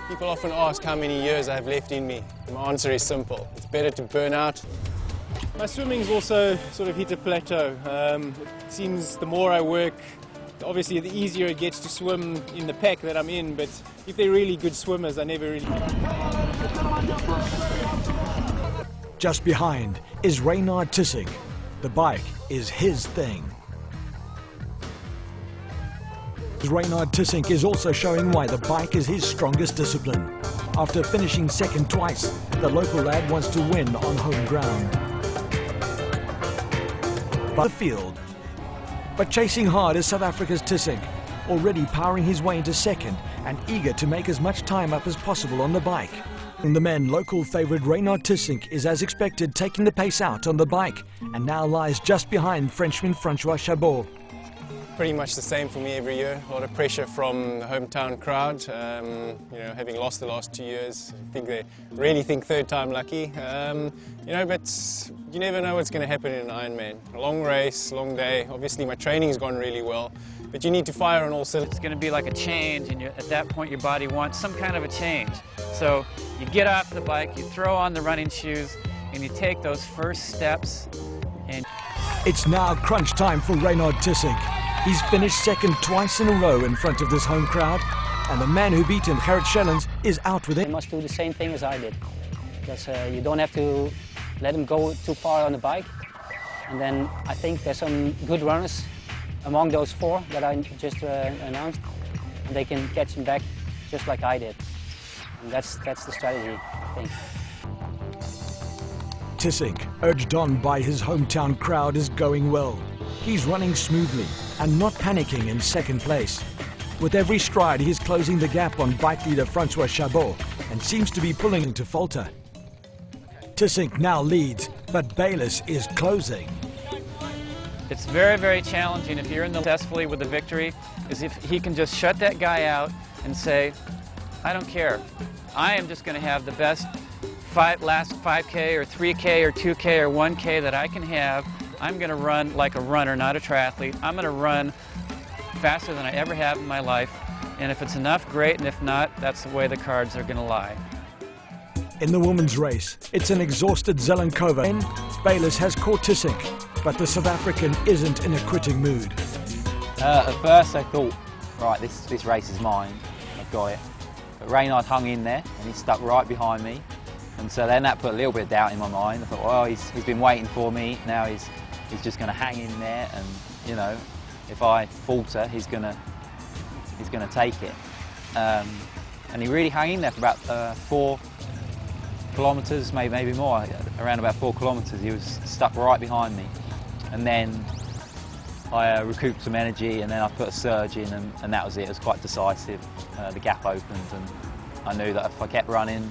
People often ask how many years I have left in me. My answer is simple. It's better to burn out. My swimming's also sort of hit a plateau. It seems the more I work, obviously the easier it gets to swim in the pack that I'm in, but if they're really good swimmers, I never really... Just behind is Raynard Tissink. The bike is his thing. Raynard Tissink is also showing why the bike is his strongest discipline. After finishing second twice, the local lad wants to win on home ground. By the field. But chasing hard is South Africa's Tissink, already powering his way into second and eager to make as much time up as possible on the bike. The men, local favourite Raynard Tissink is as expected taking the pace out on the bike and now lies just behind Frenchman Francois Chabot. Pretty much the same for me every year. A lot of pressure from the hometown crowd. You know, having lost the last 2 years, I think they really think third time lucky. You know, but you never know what's going to happen in an Ironman. A long race, long day. Obviously, my training's gone really well, but you need to fire on all cylinders. It's going to be like a change, and at that point, your body wants some kind of a change. So you get off the bike, you throw on the running shoes, and you take those first steps. And it's now crunch time for Raynard Tissink. He's finished second twice in a row in front of this home crowd, and the man who beat him, Gerrit Schellens, is out with it. He must do the same thing as I did, because you don't have to let him go too far on the bike. And then I think there's some good runners among those four that I just announced, and they can catch him back just like I did. And that's the strategy, I think. Tissink, urged on by his hometown crowd, is going well. He's running smoothly and not panicking in second place. With every stride, he's closing the gap on bike leader Francois Chabot and seems to be pulling to falter. Tissink now leads, but Bayliss is closing. it's very, very challenging if you're in the successfully with the victory, is if he can just shut that guy out and say, I don't care. I am just going to have the best last 5K or 3K or 2K or 1K that I can have. I'm going to run like a runner, not a triathlete. I'm going to run faster than I ever have in my life. And if it's enough, great, and if not, that's the way the cards are going to lie. In the women's race, it's an exhausted Zelenkova. Bayliss has caught Tissink, but the South African isn't in a quitting mood. At first I thought, right, this race is mine, I've got it. But Raynard hung in there and he stuck right behind me. And so then that put a little bit of doubt in my mind. I thought, well, he's been waiting for me, now he's just going to hang in there, and you know, if I falter, he's going to take it. And he really hung in there for about 4 kilometres, maybe more, around about 4 kilometres. He was stuck right behind me. And then I recouped some energy, and then I put a surge in, and that was it. It was quite decisive. The gap opened, and I knew that if I kept running,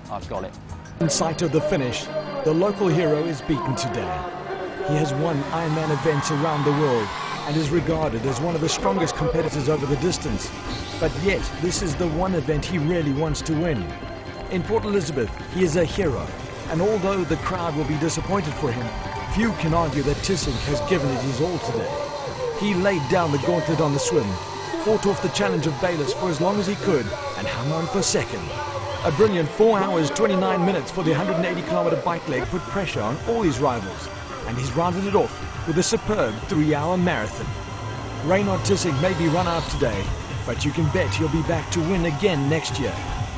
I've got it. In sight of the finish, the local hero is beaten today. He has won Ironman events around the world and is regarded as one of the strongest competitors over the distance. But yet, this is the one event he really wants to win. In Port Elizabeth, he is a hero, and although the crowd will be disappointed for him, few can argue that Tissink has given it his all today. He laid down the gauntlet on the swim, fought off the challenge of Bayliss for as long as he could, and hung on for second. A brilliant 4 hours, 29 minutes for the 180-kilometre bike leg put pressure on all his rivals, and he's rounded it off with a superb 3-hour marathon. Raynard Tissink may be run out today, but you can bet he'll be back to win again next year.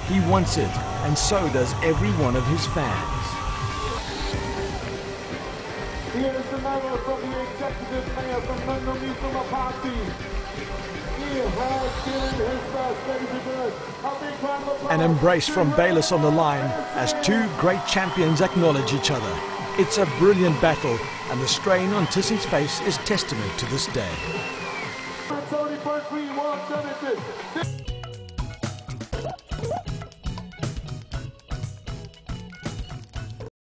He wants it, and so does every one of his fans. Here is the mayor from the executive mayor from London, from a party. He has given his best, ladies and gentlemen. An embrace from Bayliss on the line as two great champions acknowledge each other. It's a brilliant battle, and the strain on Tissink's face is testament to this day.